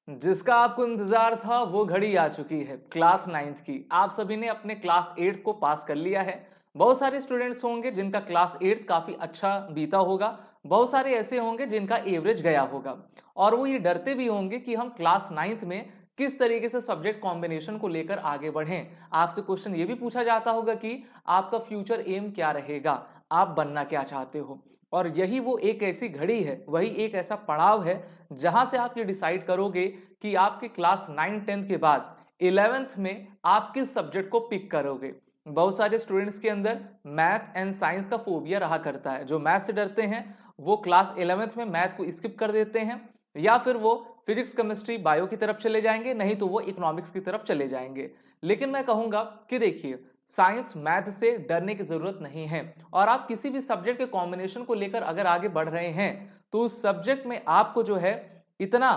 जिसका आपको इंतजार था वो घड़ी आ चुकी है, क्लास 9th की। आप सभी ने अपने क्लास 8th को पास कर लिया है। बहुत सारे स्टूडेंट्स होंगे जिनका क्लास 8th काफी अच्छा बीता होगा। बहुत सारे ऐसे होंगे जिनका एवरेज गया होगा और वो ये डरते भी होंगे कि हम क्लास 9th में किस तरीके से सब्जेक्ट कॉम्बिनेशन को लेकर आगे बढ़ें। आपसे क्वेश्चन ये भी पूछा जाता होगा कि आपका फ्यूचर एम क्या रहेगा, आप बनना क्या चाहते हो। और यही वो एक ऐसी घड़ी है, वही एक ऐसा पड़ाव है जहां से आप ये डिसाइड करोगे कि आपके क्लास 9-10 के बाद 11th में आप किस सब्जेक्ट को पिक करोगे। बहुत सारे स्टूडेंट्स के अंदर मैथ एंड साइंस का फोबिया रहा करता है। जो मैथ से डरते हैं वो क्लास 11th में मैथ को स्किप कर देते हैं या फिर वो फिजिक्स केमिस्ट्री बायो की तरफ चले जाएंगे, नहीं तो वो इकोनॉमिक्स की तरफ चले जाएंगे। लेकिन मैं कहूंगा कि देखिए, साइंस मैथ से डरने की जरूरत नहीं है और आप किसी भी सब्जेक्ट के कॉम्बिनेशन को लेकर अगर आगे बढ़ रहे हैं तो उस सब्जेक्ट में आपको जो है इतना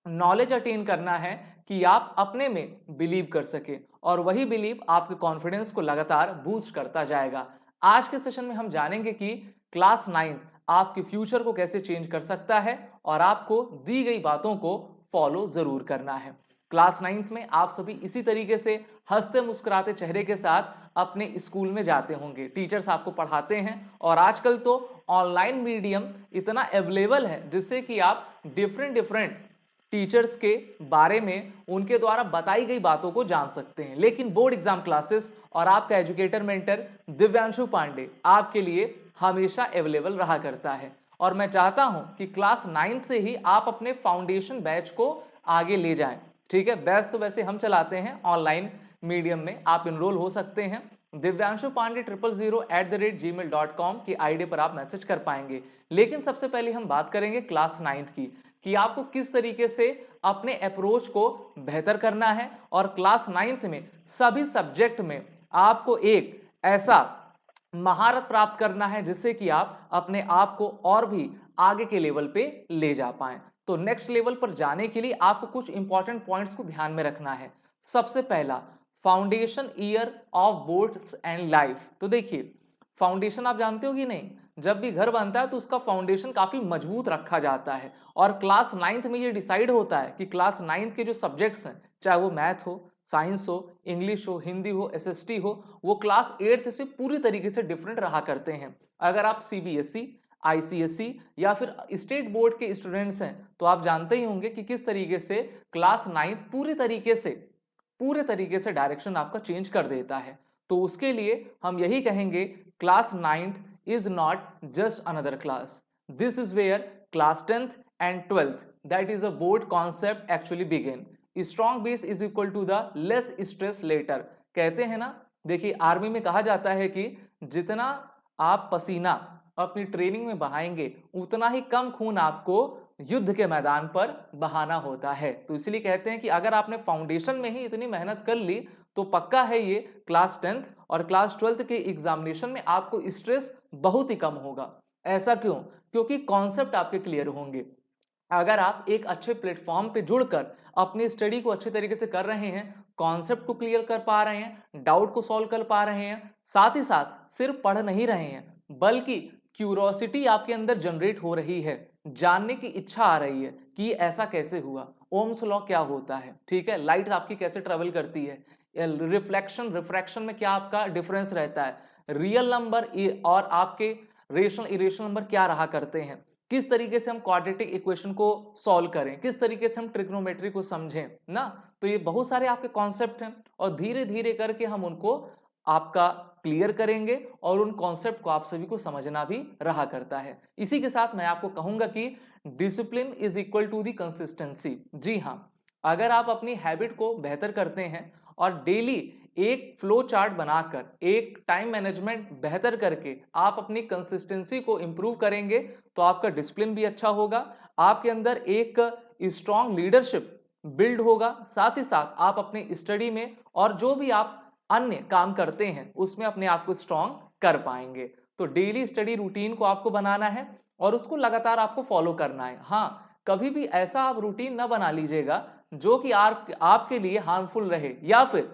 नॉलेज अटेन करना है कि आप अपने में बिलीव कर सके और वही बिलीव आपके कॉन्फिडेंस को लगातार बूस्ट करता जाएगा। आज के सेशन में हम जानेंगे कि क्लास 9 आपके फ्यूचर को कैसे चेंज कर सकता है और आपको दी गई बातों को फॉलो जरूर करना है। क्लास 9th में आप सभी इसी तरीके से हंसते मुस्कुराते चेहरे के साथ अपने स्कूल में जाते होंगे, टीचर्स आपको पढ़ाते हैं और आजकल तो ऑनलाइन मीडियम इतना अवेलेबल है जिससे कि आप डिफरेंट टीचर्स के बारे में उनके द्वारा बताई गई बातों को जान सकते हैं। लेकिन बोर्ड एग्जाम क्लासेस और आपका एजुकेटर मेंटर दिव्यांशु पांडे आपके लिए हमेशा अवेलेबल रहा करता है और मैं चाहता हूं कि क्लास 9 से ही आप अपने फाउंडेशन बैच को आगे ले जाएं। ठीक है, बैच तो वैसे हम चलाते हैं ऑनलाइन मीडियम में, आप इनरोल हो सकते हैं। दिव्यांशु पांडे 000@gmail.com की आईडी पर आप मैसेज कर पाएंगे। लेकिन सबसे पहले हम बात करेंगे क्लास 9th की कि आपको किस तरीके से अपने अप्रोच को बेहतर करना है और क्लास 9th में सभी सब्जेक्ट में आपको एक ऐसा महारत प्राप्त करना है जिससे कि आप अपने आप को और भी आगे के लेवल पे ले जा पाएं। तो नेक्स्ट लेवल पर जाने के लिए आपको कुछ इंपॉर्टेंट पॉइंट्स को ध्यान में रखना है। सबसे पहला, foundation year of boards and life. तो देखिए, फाउंडेशन आप जानते हो कि नहीं, जब भी घर बनता है तो उसका फाउंडेशन काफी मजबूत रखा जाता है और क्लास 9th में ये डिसाइड होता है कि क्लास 9th के जो सब्जेक्ट्स हैं, चाहे वो मैथ हो, साइंस हो, इंग्लिश हो, हिंदी हो, एसएसटी हो, वो क्लास 8th से पूरी तरीके से डिफरेंट रहा करते हैं। अगर आप सीबीएसई, आईसीएसई या फिर स्टेट बोर्ड के स्टूडेंट्स हैं तो आप जानते ही होंगे कि किस तरीके से क्लास 9th पूरे तरीके से डायरेक्शन आपका चेंज कर देता है। तो उसके लिए हम यही कहेंगे, class 9th is not just another class, this is where class 10th and 12th that is a board concept actually begin. Strong base is equal to the less stress later. कहते हैं ना, देखिए आर्मी में कहा जाता है कि जितना आप पसीना अपनी ट्रेनिंग में बहाएंगे उतना ही कम खून आपको युद्ध के मैदान पर बहाना होता है। तो इसलिए कहते हैं कि अगर आपने फाउंडेशन में ही इतनी मेहनत कर ली तो पक्का है ये क्लास 10th और क्लास 12th के एग्जामिनेशन में आपको स्ट्रेस बहुत ही कम होगा। ऐसा क्यों? क्योंकि कॉन्सेप्ट आपके क्लियर होंगे। अगर आप एक अच्छे प्लेटफॉर्म पे जुड़कर अपनी स्टडी को अच्छे तरीके से कर रहे हैं, कॉन्सेप्ट को क्लियर कर पा रहे हैं, डाउट को सॉल्व कर पा रहे हैं, साथ ही साथ सिर्फ पढ़ नहीं रहे हैं बल्कि क्यूरोसिटी आपके अंदर जनरेट हो रही है, जानने की इच्छा आ रही है कि ऐसा कैसे हुआ, ओम्स लॉ क्या होता है, ठीक है, लाइट आपकी कैसे ट्रेवल करती है, रिफ्लेक्शन रिफ्रैक्शन में क्या आपका डिफरेंस रहता है, रियल नंबर और आपके रेशनल इरेशनल नंबर क्या रहा करते हैं, किस तरीके से हम क्वाड्रेटिक इक्वेशन को सॉल्व करें, किस तरीके से हम ट्रिग्नोमेट्री को समझें ना। तो ये बहुत सारे आपके कॉन्सेप्ट हैं और धीरे धीरे करके हम उनको आपका क्लियर करेंगे और उन कॉन्सेप्ट को आप सभी को समझना भी रहा करता है। इसी के साथ मैं आपको कहूंगा कि discipline is equal to the consistency. जी हाँ, अगर आप अपनी हैबिट को बेहतर करते हैं और डेली एक फ्लो चार्ट बनाकर एक टाइम मैनेजमेंट बेहतर करके आप अपनी कंसिस्टेंसी को इंप्रूव करेंगे तो आपका डिसिप्लिन भी अच्छा होगा, आपके अंदर एक स्ट्रॉन्ग लीडरशिप बिल्ड होगा, साथ ही साथ आप अपने स्टडी में और जो भी आप अन्य काम करते हैं उसमें अपने आप को स्ट्रॉन्ग कर पाएंगे। तो डेली स्टडी रूटीन को आपको बनाना है और उसको लगातार आपको फॉलो करना है। हाँ, कभी भी ऐसा आप रूटीन ना बना लीजिएगा जो कि आपके लिए हार्मफुल रहे, या फिर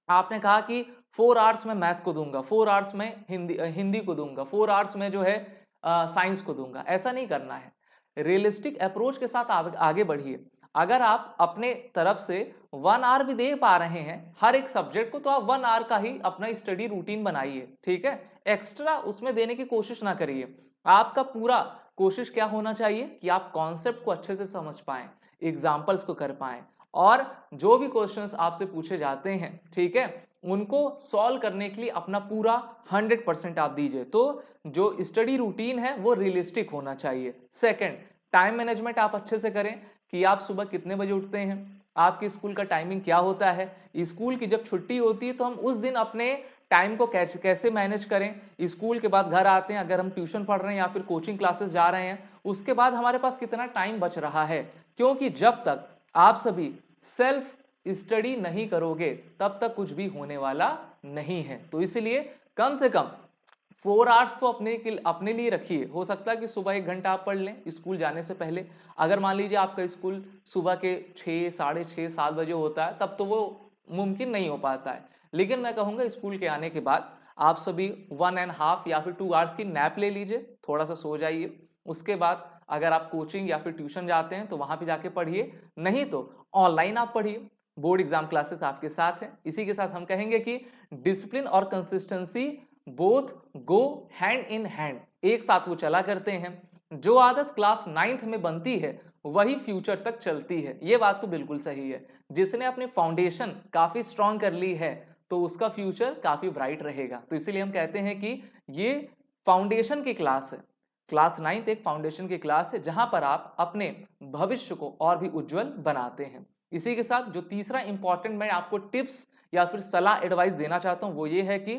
आपने कहा कि 4 आवर्स में मैथ को दूंगा, 4 आवर्स में हिंदी को दूंगा, 4 आवर्स में जो है साइंस को दूंगा, ऐसा नहीं करना है। रियलिस्टिक अप्रोच के साथ आगे बढ़िए। अगर आप अपने तरफ से 1 आवर भी दे पा रहे हैं हर एक सब्जेक्ट को, तो आप 1 आवर का ही अपना स्टडी रूटीन बनाइए, ठीक है। एक्स्ट्रा उसमें देने की कोशिश ना करिए। आपका पूरा कोशिश क्या होना चाहिए कि आप कॉन्सेप्ट को अच्छे से समझ पाएं, एग्जाम्पल्स को कर पाएं, और जो भी क्वेश्चंस आपसे पूछे जाते हैं, ठीक है, उनको सॉल्व करने के लिए अपना पूरा 100% आप दीजिए। तो जो स्टडी रूटीन है वो रियलिस्टिक होना चाहिए। सेकंड, टाइम मैनेजमेंट आप अच्छे से करें कि आप सुबह कितने बजे उठते हैं, आपकी स्कूल का टाइमिंग क्या होता है, स्कूल की जब छुट्टी होती है तो हम उस दिन अपने टाइम को कैसे मैनेज करें, स्कूल के बाद घर आते हैं, अगर हम ट्यूशन पढ़ रहे हैं या फिर कोचिंग क्लासेस जा रहे हैं, उसके बाद हमारे पास कितना टाइम बच रहा है। क्योंकि जब तक आप सभी सेल्फ स्टडी नहीं करोगे तब तक कुछ भी होने वाला नहीं है। तो इसलिए कम से कम 4 आवर्स तो अपने लिए रखिए। हो सकता है कि सुबह 1 घंटा आप पढ़ लें स्कूल जाने से पहले। अगर मान लीजिए आपका स्कूल सुबह के 6, साढ़े 6, 7 बजे होता है, तब तो वो मुमकिन नहीं हो पाता है। लेकिन मैं कहूँगा स्कूल के आने के बाद आप सभी 1.5 या फिर 2 आवर्स की नैप ले लीजिए, थोड़ा सा सो जाइए। उसके बाद अगर आप कोचिंग या फिर ट्यूशन जाते हैं तो वहाँ पे जाके पढ़िए, नहीं तो ऑनलाइन आप पढ़िए। बोर्ड एग्जाम क्लासेस आपके साथ हैं। इसी के साथ हम कहेंगे कि डिसिप्लिन और consistency both go hand in hand, एक साथ वो चला करते हैं। जो आदत क्लास 9th में बनती है वही फ्यूचर तक चलती है। ये बात तो बिल्कुल सही है। जिसने अपनी फाउंडेशन काफी स्ट्रांग कर ली है तो उसका फ्यूचर काफी ब्राइट रहेगा। तो इसीलिए हम कहते हैं कि ये फाउंडेशन की क्लास है। क्लास 9th एक फाउंडेशन की क्लास है जहां पर आप अपने भविष्य को और भी उज्जवल बनाते हैं। इसी के साथ जो तीसरा इंपॉर्टेंट मैं आपको टिप्स या फिर सलाह एडवाइस देना चाहता हूं वो ये है कि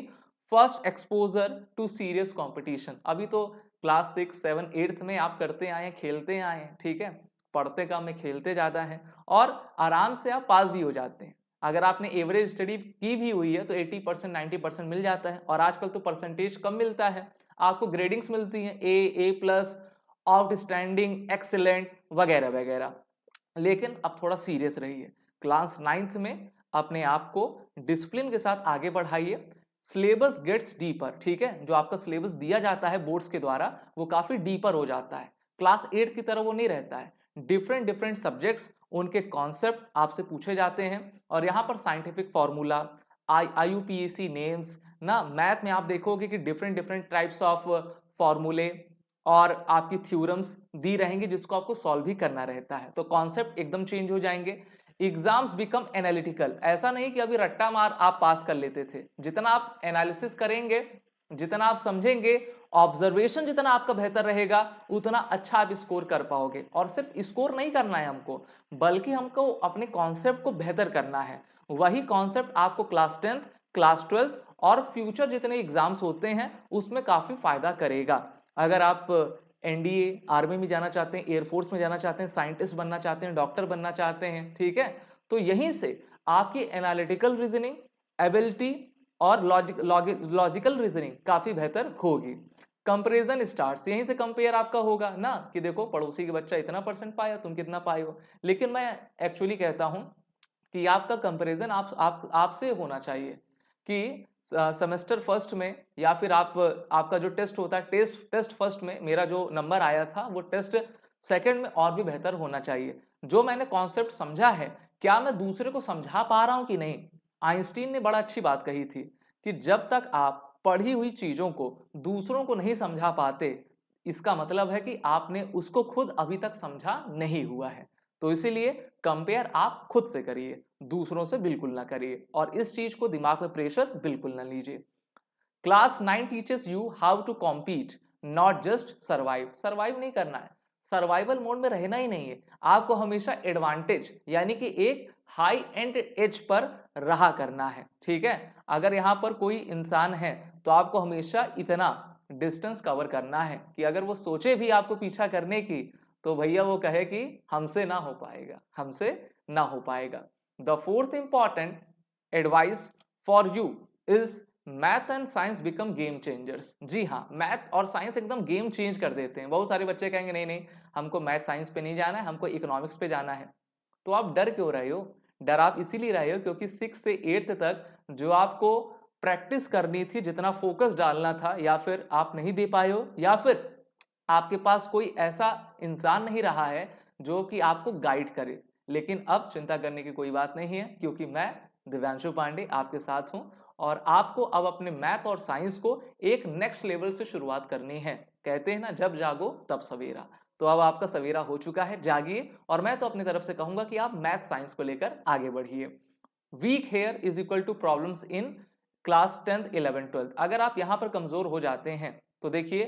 first exposure to serious competition. अभी तो क्लास 6, 7, 8th में आप करते आए हैं, खेलते आए हैं, ठीक है, पढ़ते कम है, खेलते ज्यादा है, और आराम से आप पास भी हो जाते हैं। अगर आपने एवरेज स्टडी की भी हुई है तो 80%, 90% मिल जाता है। और आजकल तो परसेंटेज कम मिलता है, आपको ग्रेडिंग्स मिलती हैं A+, आउटस्टैंडिंग, एक्सीलेंट वगैरह वगैरह। लेकिन अब थोड़ा सीरियस रहिए। क्लास 9th में अपने आप को डिसिप्लिन के साथ आगे बढ़ाइए। सिलेबस गेट्स डीपर, ठीक है, जो आपका सिलेबस दिया जाता है बोर्ड्स के द्वारा वो काफी डीपर हो जाता है। क्लास 8 की तरह वो नहीं रहता है। डिफरेंट डिफरेंट सब्जेक्ट्स, उनके कॉन्सेप्ट आपसे पूछे जाते हैं, और यहाँ पर साइंटिफिक फॉर्मूला, IUPAC नेम्स ना, मैथ में आप देखोगे कि डिफरेंट डिफरेंट टाइप्स ऑफ फॉर्मूले और आपकी थ्योरम्स दी रहेंगी जिसको आपको सॉल्व भी करना रहता है। तो कॉन्सेप्ट एकदम चेंज हो जाएंगे। एग्जाम्स बिकम एनालिटिकल, ऐसा नहीं कि अभी रट्टा मार आप पास कर लेते थे। जितना आप एनालिसिस करेंगे, जितना आप समझेंगे, ऑब्जर्वेशन जितना आपका बेहतर रहेगा, उतना अच्छा आप स्कोर कर पाओगे। और सिर्फ स्कोर नहीं करना है हमको, बल्कि हमको अपने कॉन्सेप्ट को बेहतर करना है। वही कॉन्सेप्ट आपको क्लास 10th, क्लास 12th और फ्यूचर जितने एग्जाम्स होते हैं उसमें काफी फायदा करेगा। अगर आप NDA आर्मी में जाना चाहते हैं, एयरफोर्स में जाना चाहते हैं, साइंटिस्ट बनना चाहते हैं, डॉक्टर बनना चाहते हैं, ठीक है, तो यहीं से आपकी एनालिटिकल रीजनिंग एबिलिटी और लॉजिकल रीजनिंग काफी बेहतर होगी। कंपैरिजन स्टार्ट्स, यहीं से कंपेयर आपका होगा ना, कि देखो पड़ोसी के बच्चा इतना परसेंट पाया, तुम कितना पाए हो। लेकिन मैं एक्चुअली कहता हूं कि आपका कंपैरिजन आपसे होना चाहिए कि सेमेस्टर फर्स्ट में या फिर आपका जो टेस्ट होता है, टेस्ट फर्स्ट में मेरा जो नंबर आया था वो टेस्ट सेकंड में और भी बेहतर होना चाहिए। जो मैंने कॉन्सेप्ट समझा है, क्या मैं दूसरे को समझा पा रहा हूं कि नहीं। आइंस्टीन ने बड़ा अच्छी बात कही थी कि जब तक आप पढ़ी हुई चीजों को दूसरों को नहीं समझा पाते, इसका मतलब है कि आपने उसको खुद अभी तक समझा नहीं हुआ है। तो इसीलिए कंपेयर आप खुद से करिए, दूसरों से बिल्कुल ना करिए, और इस चीज को दिमाग में प्रेशर बिल्कुल ना लीजिए। Class 9 teachers you how to compete, not just survive. Survive नहीं करना है, सर्वाइवल मोड में रहना ही नहीं है। आपको हमेशा एडवांटेज यानी कि एक हाई एंड एज पर रहा करना है, ठीक है। अगर यहाँ पर कोई इंसान है तो आपको हमेशा इतना डिस्टेंस कवर करना है कि अगर वो सोचे भी आपको पीछा करने की तो भैया वो कहे कि हमसे ना हो पाएगा, हमसे ना हो पाएगा। The fourth important advice for you is math and science become game changers. जी हाँ, मैथ और साइंस एकदम गेम चेंज कर देते हैं। बहुत सारे बच्चे कहेंगे नहीं नहीं हमको मैथ साइंस पे नहीं जाना है, हमको इकोनॉमिक्स पे जाना है। तो आप डर क्यों रहे हो? डर आप इसीलिए रहे हो क्योंकि 6 से 8th तक जो आपको प्रैक्टिस करनी थी, जितना फोकस डालना था, या फिर आप नहीं दे पाए हो, या फिर आपके पास कोई ऐसा इंसान नहीं रहा है जो कि आपको गाइड करे। लेकिन अब चिंता करने की कोई बात नहीं है, क्योंकि मैं दिव्यांशु पांडे आपके साथ हूं और आपको अब अपने मैथ और साइंस को एक नेक्स्ट लेवल से शुरुआत करनी है। कहते हैं ना, जब जागो तब सवेरा। तो अब आपका सवेरा हो चुका है, जागिए। और मैं तो अपनी तरफ से कहूंगा कि आप मैथ साइंस को लेकर आगे बढ़िए। Weak here is equal to problems in class 10th 11th 12th। अगर आप यहां पर कमजोर हो जाते हैं तो देखिए,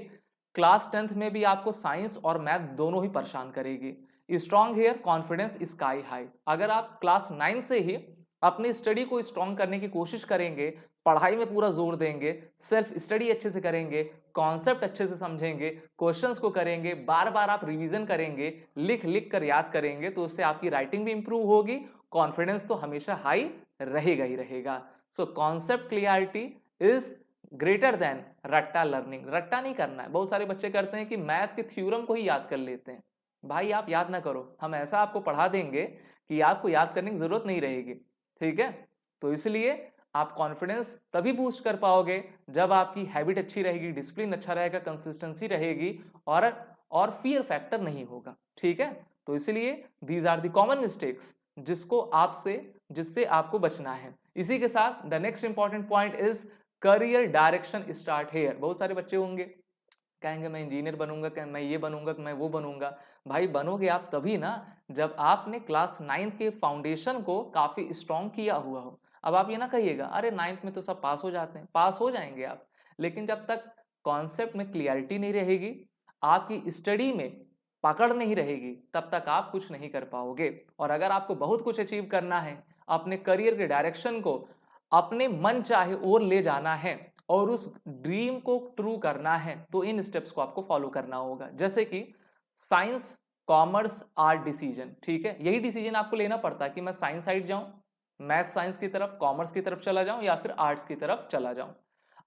क्लास 10th में भी आपको साइंस और मैथ दोनों ही परेशान करेगी। Strong here, confidence sky high. अगर आप क्लास 9 से ही अपनी स्टडी को स्ट्रॉन्ग करने की कोशिश करेंगे, पढ़ाई में पूरा जोर देंगे, सेल्फ स्टडी अच्छे से करेंगे, कॉन्सेप्ट अच्छे से समझेंगे, क्वेश्चंस को करेंगे, बार बार आप रिवीजन करेंगे, लिख लिख कर याद करेंगे, तो उससे आपकी राइटिंग भी इंप्रूव होगी, कॉन्फिडेंस तो हमेशा हाई रहेगा ही रहेगा। So concept clarity is greater than रट्टा लर्निंग। रट्टा नहीं करना है। बहुत सारे बच्चे करते हैं कि मैथ के थ्योरम को ही याद कर लेते हैं। भाई आप याद ना करो, हम ऐसा आपको पढ़ा देंगे कि आपको याद करने की जरूरत नहीं रहेगी। ठीक है, तो इसलिए आप कॉन्फिडेंस तभी बूस्ट कर पाओगे जब आपकी हैबिट अच्छी रहेगी, डिसिप्लिन अच्छा रहेगा, कंसिस्टेंसी रहेगी और फियर फैक्टर नहीं होगा। ठीक है, तो इसलिए these are the common mistakes जिससे आपको बचना है। इसी के साथ the next important point is career direction start here. बहुत सारे बच्चे होंगे कहेंगे मैं इंजीनियर बनूंगा, मैं ये बनूंगा, मैं वो बनूंगा। भाई बनोगे आप तभी ना जब आपने क्लास 9th के फाउंडेशन को काफी स्ट्रॉन्ग किया हुआ हो। अब आप ये ना कहिएगा अरे 9th में तो सब पास हो जाते हैं। पास हो जाएंगे आप, लेकिन जब तक कॉन्सेप्ट में क्लियरिटी नहीं रहेगी, आपकी स्टडी में पकड़ नहीं रहेगी, तब तक आप कुछ नहीं कर पाओगे। और अगर आपको बहुत कुछ अचीव करना है, अपने करियर के डायरेक्शन को अपने मन चाहे और ले जाना है और उस ड्रीम को ट्रू करना है, तो इन स्टेप्स को आपको फॉलो करना होगा। जैसे कि साइंस, कॉमर्स, आर्ट डिसीजन। ठीक है, यही डिसीजन आपको लेना पड़ता है कि मैं साइंस साइड जाऊं, मैथ साइंस की तरफ, कॉमर्स की तरफ चला जाऊं या फिर आर्ट्स की तरफ चला जाऊं।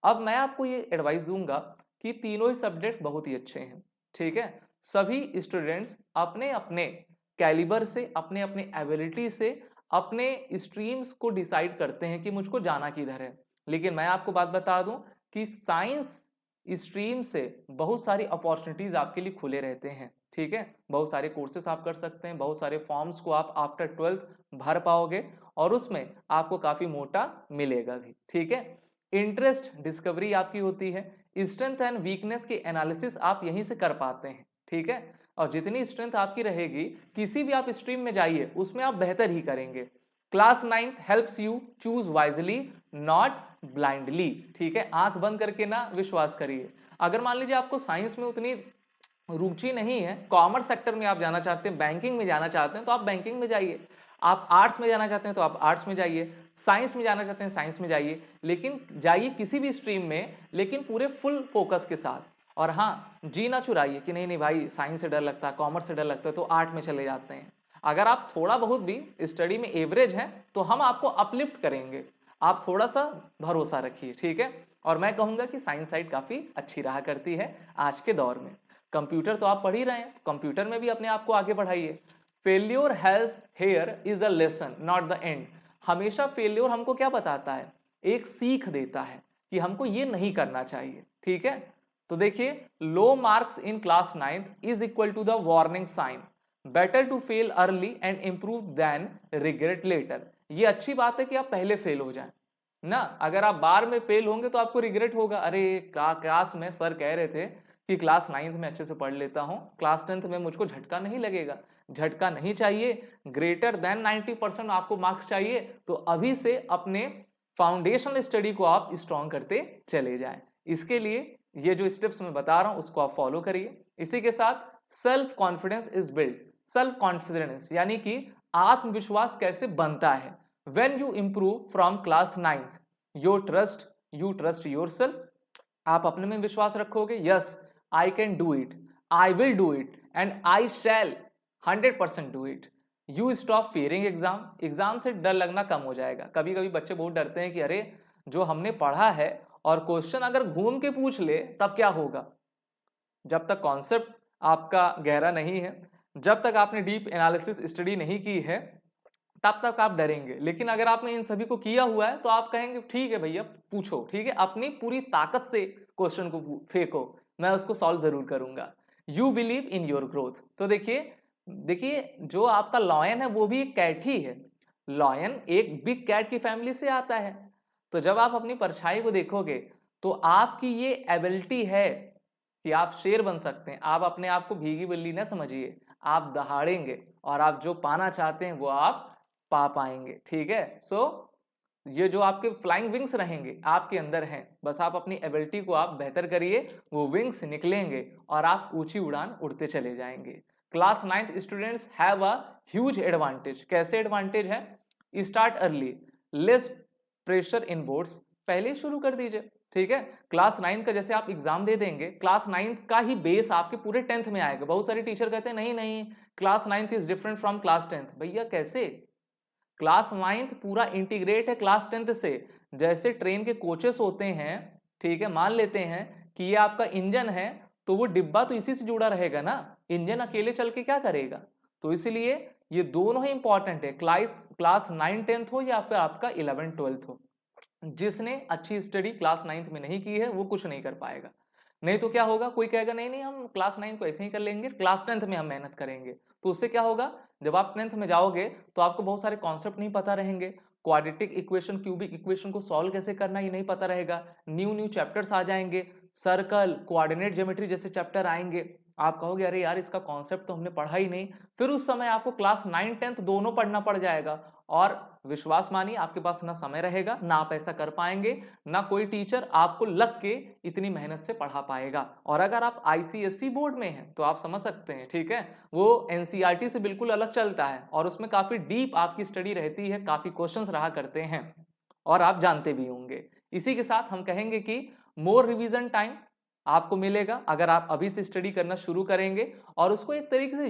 अब मैं आपको ये एडवाइस दूंगा कि तीनों ही सब्जेक्ट बहुत ही अच्छे हैं। ठीक है, सभी स्टूडेंट्स अपने अपने कैलिबर से, अपने अपने एबिलिटी से अपने स्ट्रीम्स को डिसाइड करते हैं कि मुझको जाना किधर है। लेकिन मैं आपको बात बता दूं कि साइंस स्ट्रीम से बहुत सारी अपॉर्चुनिटीज आपके लिए खुले रहते हैं। ठीक है, बहुत सारे कोर्सेस आप कर सकते हैं, बहुत सारे फॉर्म्स को आप आफ्टर 12th भर पाओगे और उसमें आपको काफी मोटा मिलेगा भी। ठीक है, इंटरेस्ट डिस्कवरी आपकी होती है, स्ट्रेंथ एंड वीकनेस की एनालिसिस आप यहीं से कर पाते हैं। ठीक है, और जितनी स्ट्रेंथ आपकी रहेगी, किसी भी आप स्ट्रीम में जाइए उसमें आप बेहतर ही करेंगे। Class 9th helps you choose wisely not blindly. ठीक है, आंख बंद करके ना विश्वास करिए। अगर मान लीजिए आपको साइंस में उतनी रुचि नहीं है, कॉमर्स सेक्टर में आप जाना चाहते हैं, बैंकिंग में जाना चाहते हैं, तो आप बैंकिंग में जाइए। आप आर्ट्स में जाना चाहते हैं तो आप आर्ट्स में जाइए, साइंस में जाना चाहते हैं साइंस में जाइए, लेकिन जाइए किसी भी स्ट्रीम में, लेकिन पूरे फुल फोकस के साथ। और हाँ, जी ना चुराइए कि नहीं नहीं भाई साइंस से डर लगता है, कॉमर्स से डर लगता है, तो आर्ट में चले जाते हैं। अगर आप थोड़ा बहुत भी स्टडी में एवरेज हैं तो हम आपको अपलिफ्ट करेंगे, आप थोड़ा सा भरोसा रखिए। ठीक है, और मैं कहूंगा कि साइंस साइड काफी अच्छी रहा करती है आज के दौर में। कंप्यूटर तो आप पढ़ ही रहे हैं, कंप्यूटर में भी अपने आप को आगे बढ़ाइए। Failure has here is a lesson not the end. हमेशा फेल्योर हमको क्या बताता है, एक सीख देता है कि हमको ये नहीं करना चाहिए। ठीक है, तो देखिए, low marks in class 9th is equal to the warning sign, better to fail early and improve then regret later. ये अच्छी बात है कि आप पहले फेल हो जाएं ना, अगर आप बार में फेल होंगे तो आपको रिग्रेट होगा, अरे क्लास में सर कह रहे थे कि क्लास 9th में अच्छे से पढ़ लेता हूं, क्लास 10th में मुझको झटका नहीं लगेगा। झटका नहीं चाहिए, ग्रेटर देन 90% आपको मार्क्स चाहिए। तो अभी से अपने फाउंडेशनल स्टडी को आप स्ट्रॉन्ग करते चले जाएं। इसके लिए ये जो स्टेप्स मैं बता रहा हूं उसको आप फॉलो करिए। इसी के साथ self confidence is build. Self confidence यानी कि आत्मविश्वास कैसे बनता है। When you improve from class 9th you trust yourself. आप अपने में विश्वास रखोगे, yes I can do it, I will do it and I shall 100% do it. You stop fearing exam. Exam से डर लगना कम हो जाएगा। कभी कभी बच्चे बहुत डरते हैं कि अरे जो हमने पढ़ा है और क्वेश्चन अगर घूम के पूछ ले तब क्या होगा। जब तक कॉन्सेप्ट आपका गहरा नहीं है, जब तक आपने डीप एनालिसिस स्टडी नहीं की है, तब तक आप डरेंगे। लेकिन अगर आपने इन सभी को किया हुआ है तो आप कहेंगे ठीक है भैया पूछो, ठीक है, अपनी पूरी ताकत से क्वेश्चन को फेंको, मैं उसको सॉल्व जरूर करूंगा। You believe in your growth. तो देखिए, देखिए जो आपका लॉयन है वो भी एक कैट ही है। लॉयन एक बिग कैट की फैमिली से आता है। तो जब आप अपनी परछाई को देखोगे तो आपकी ये एबिलिटी है कि आप शेर बन सकते हैं। आप अपने आप को भीगी बिल्ली ना समझिए, आप दहाड़ेंगे और आप जो पाना चाहते हैं वो आप पा पाएंगे। ठीक है, सो ये जो आपके फ्लाइंग विंग्स रहेंगे आपके अंदर हैं, बस आप अपनी एबिलिटी को आप बेहतर करिए, वो विंग्स निकलेंगे और आप ऊंची उड़ान उड़ते चले जाएंगे। Class 9th students have a huge advantage. कैसे एडवांटेज है? Start early, less pressure in boards. पहले ही शुरू कर दीजिए। ठीक है, क्लास 9 का जैसे आप एग्जाम दे देंगे, क्लास 9 का ही बेस आपके पूरे 10th में आएगा। बहुत सारे टीचर कहते हैं नहीं नहीं class 9 is different from class 10th। भैया कैसे? क्लास 9th पूरा इंटीग्रेट है क्लास 10th से। जैसे ट्रेन के कोचेस होते हैं, ठीक है, मान लेते हैं कि ये आपका इंजन है, तो वो डिब्बा तो इसी से जुड़ा रहेगा ना, इंजन अकेले चल के क्या करेगा? तो इसलिए ये दोनों ही इंपॉर्टेंट है, क्लास 9-10th हो या फिर आपका 11-12th हो। जिसने अच्छी स्टडी क्लास 9th में नहीं की है वो कुछ नहीं कर पाएगा। नहीं तो क्या होगा, कोई कहेगा नहीं नहीं हम क्लास 9 को ऐसे ही कर लेंगे, क्लास 10th में हम मेहनत करेंगे। तो उससे क्या होगा, जब आप 10th में जाओगे तो आपको बहुत सारे कॉन्सेप्ट नहीं पता रहेंगे। क्वाड्रेटिक इक्वेशन, क्यूबिक इक्वेशन को सॉल्व कैसे करना ये नहीं पता रहेगा। न्यू चैप्टर्स आ जाएंगे, सर्कल, कोऑर्डिनेट ज्योमेट्री जैसे चैप्टर आएंगे। आप कहोगे अरे यार इसका कॉन्सेप्ट तो हमने पढ़ा ही नहीं। फिर उस समय आपको क्लास 9-10th दोनों पढ़ना पड़ जाएगा। और विश्वास मानिए आपके पास ना समय रहेगा, ना आप ऐसा कर पाएंगे, ना कोई टीचर आपको लग के इतनी मेहनत से पढ़ा पाएगा। और अगर आप आईसीएसई बोर्ड में हैं तो आप समझ सकते हैं, ठीक है, वो एनसीईआरटी से बिल्कुल अलग चलता है और उसमें काफी डीप आपकी स्टडी रहती है, काफी क्वेश्चंस रहा करते हैं और आप जानते भी होंगे। इसी के साथ हम कहेंगे कि मोर रिवीजन टाइम आपको मिलेगा अगर आप अभी से स्टडी करना शुरू करेंगे और उसको एक तरीके से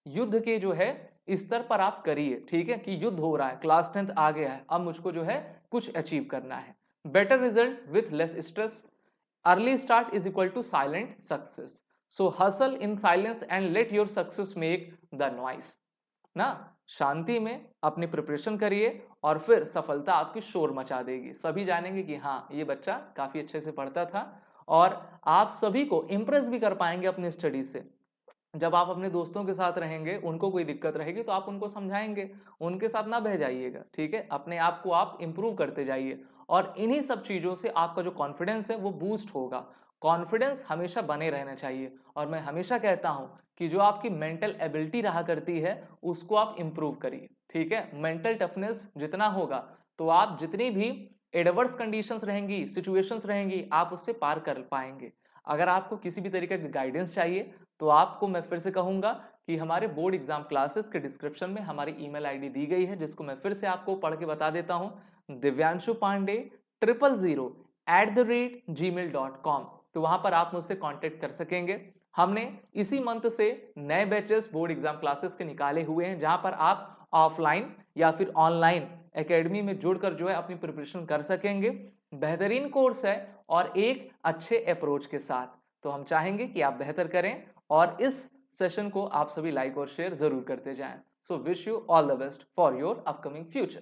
युद्ध के जो है स्तर पर आप करिए। ठीक है, कि युद्ध हो रहा है, क्लास 10th आ गया है, अब मुझको जो है कुछ अचीव करना है। Better result with less stress, early start is equal to silent success. So hustle in silence and let your success make the noise. ना, शांति में अपनी प्रिपरेशन करिए और फिर सफलता आपकी शोर मचा देगी। सभी जानेंगे कि हाँ ये बच्चा काफी अच्छे से पढ़ता था और आप सभी को इंप्रेस भी कर पाएंगे अपनी स्टडी से। जब आप अपने दोस्तों के साथ रहेंगे, उनको कोई दिक्कत रहेगी तो आप उनको समझाएंगे, उनके साथ ना बह जाइएगा। ठीक है, अपने आप को आप इंप्रूव करते जाइए और इन्हीं सब चीजों से आपका जो कॉन्फिडेंस है वो बूस्ट होगा। कॉन्फिडेंस हमेशा बने रहना चाहिए और मैं हमेशा कहता हूं कि जो आपकी मेंटल एबिलिटी रहा करती है उसको आप इंप्रूव करिए। ठीक है, मेंटल टफनेस जितना होगा तो आप जितनी भी एडवर्स कंडीशंस रहेंगी, सिचुएशंस रहेंगी, आप उससे पार कर पाएंगे। अगर आपको किसी भी तरीके का गाइडेंस चाहिए तो आपको मैं फिर से कहूंगा कि हमारे बोर्ड एग्जाम क्लासेस के डिस्क्रिप्शन में हमारी ईमेल आईडी दी गई है, जिसको मैं फिर से आपको पढ़ के बता देता हूं, दिव्यांशु पांडे 000@gmail.com। तो वहां पर आप मुझसे कांटेक्ट कर सकेंगे। हमने इसी मंथ से नए बैचेस बोर्ड एग्जाम क्लासेस के निकाले हुए हैं, जहां पर आप ऑफलाइन या फिर ऑनलाइन एकेडमी में जुड़कर जो है अपनी प्रिपरेशन कर सकेंगे। बेहतरीन कोर्स है और एक अच्छे अप्रोच के साथ। तो हम चाहेंगे कि आप बेहतर करें और इस सेशन को आप सभी लाइक और शेयर जरूर करते जाएं। So wish you all the best for your upcoming future.